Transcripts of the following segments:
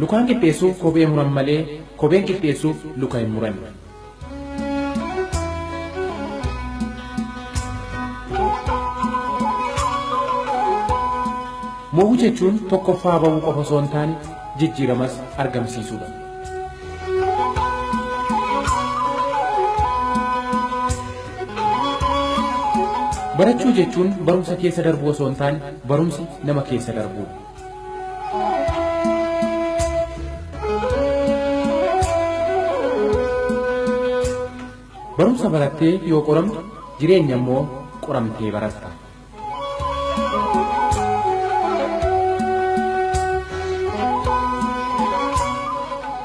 Lukaan qixxeessuuf kophee muran malee kopheen qixxeessuuf luka hin muran. Mo'uu jechuun tokkoffaa bahuu qofa osoo hin taane jijjiiramas argamsiisuudha. Barachuu jechuun barumsa keessa darbuu osoo hin taane barumsi nama keessa darbuudha. Barumsa barattee yoo qoramtu jireenya immoo qoramtee baratta.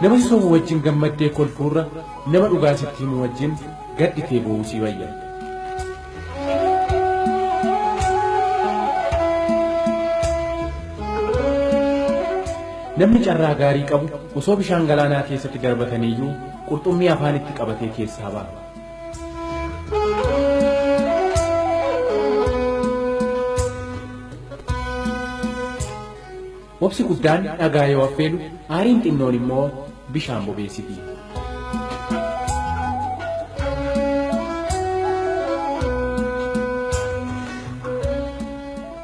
Nama soomu wajjin gammaddee kolfuurra nama dhugaa sitti himu wajjin gadditee boo'uu si wayya. Namni carraa gaarii qabu osoo bishaan galaanaa keessatti darbataniiyyuu qurxummii afaanitti qabatee keessaa ba'a. Obsi guddaan dhagaa yoo affeelu aariin xinnoon immoo bishaan bobeessiti.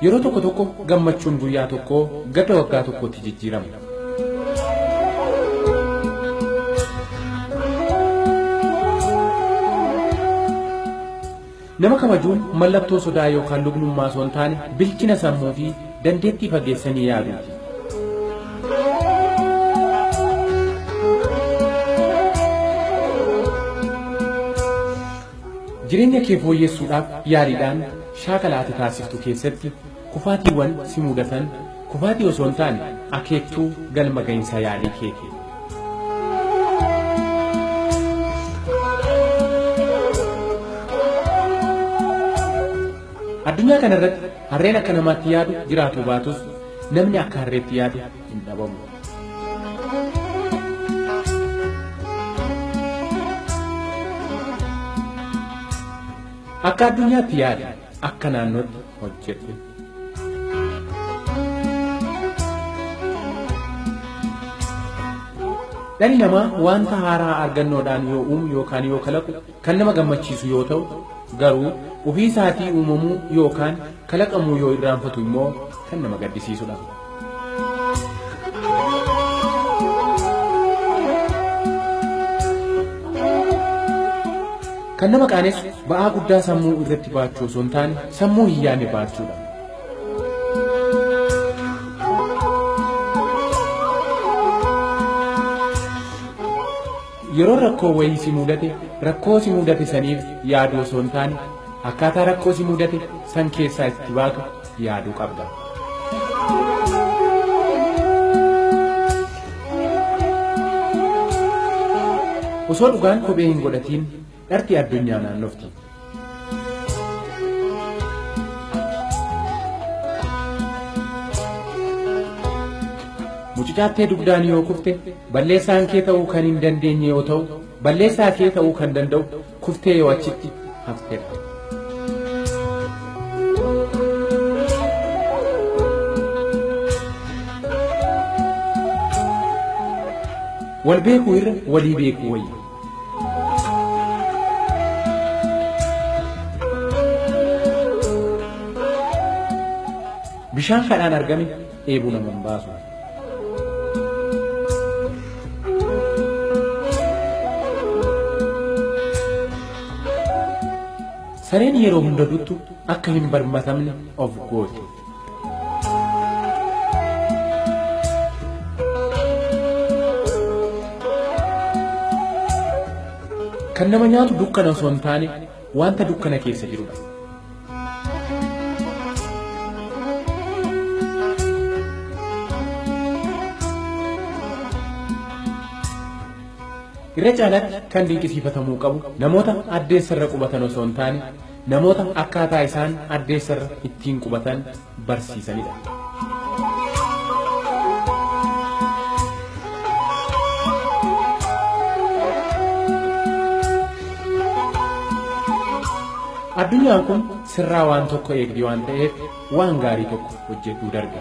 Yeroo tokko tokko gammachuun guyyaa tokkoo gadda waggaa tokkotti jijjiirama. Nama kabajuun mallattoo sodaa yookaan lugnummaa osoo hin taane bilchina sammuu fi dandeettii fageessanii yaaduuti. Jireenya kee fooyyessuudhaaf yaaliidhaan shaakala ati taasiftu keessatti kufaatiiwwan si mudatan kufaatii osoo hin taane akeektuu galma gahinsa yaalii keeti. Addunyaa kana irratti harreen akka namaatti yaadu jiraatu baatus namni akka harreetti yaadu hin dhabamu. Akka addunyaatti yaadu akka naannootti hojjetu. Dhalli namaa wanta haaraa argannoodhaan yoo uumu yookaan yoo kalaqu kan nama gammachiisu yoo ta'u garuu ofii isaatii uumamuu yookaan kalaqamuu yoo irraanfatu immoo kan nama gaddisiisudha. Kan nama qaanessu ba'aa guddaa sammuu irratti baachuu osoo hin taane sammuu hin yaadne baachuudha. Yeroo rakkoo wayii si mudate rakkoo si mudate saniif yaaduu osoo hin taane akkaataa rakkoo si mudate san keessaa itti baatu yaaduu qabda. Osoo dhugaan kophee hin godhatiin dharti addunyaa naannofti. Mucucaattee dugdaan yoo kufte balleessaan kee ta'uu kan hin dandeenye yoo ta'u balleessaa kee ta'uu kan danda'u kuftee yoo achitti hafteedha. Wal beekuu irra walii beekuu wayya. Bishaan kadhaan argame dheebuu nama hin baasu. Sareen yeroo hunda duttu akka hin barbatamne of gooti. Kan nama nyaatu dukkana osoo hin taane wanta dukkana keessa jirudha. Irra caalaatti kan dinqisiifatamuu qabu namoota addeessarra qubatan osoo hin taane namoota akkaataa isaan addeessarra ittiin qubatan barsiisanidha. Addunyaan kun sirraa waan tokko eegdi waan ta'eef waan gaarii tokko hojjetuu darbe.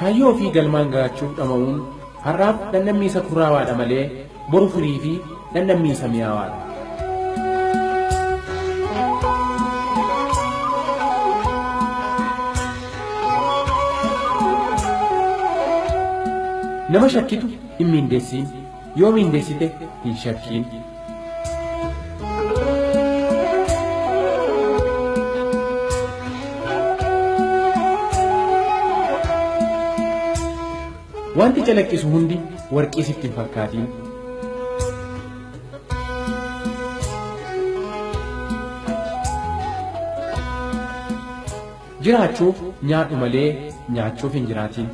kaayyoo fi galmaan gaachuuf dhama'uun har'aaf dhandhammiisa kurraawaadha malee boru firii fi dhandhammiisa mi'aawaadha. nama shakkitu hin miindeessiin, yoo miindeessite hin shakkiin. wanti calaqqisu hundi warqii sitti hin fakkaatiin. jiraachuuf nyaadhu malee nyaachuuf hin jiraatiin.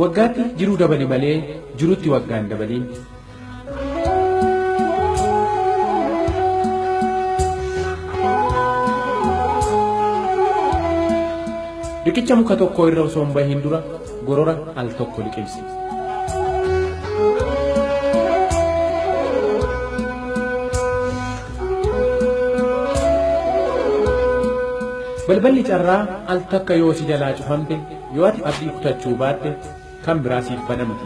waggaatti jiruu dabali malee jirutti waggaan dabaliin. riqicha muka tokko irra osoo hin bahin dura gorora al tokko liqimsi. balballi carraa al takka yoo si jalaa cufamte yoo ati abdii kutachuu baatte kan biraa siif banamti.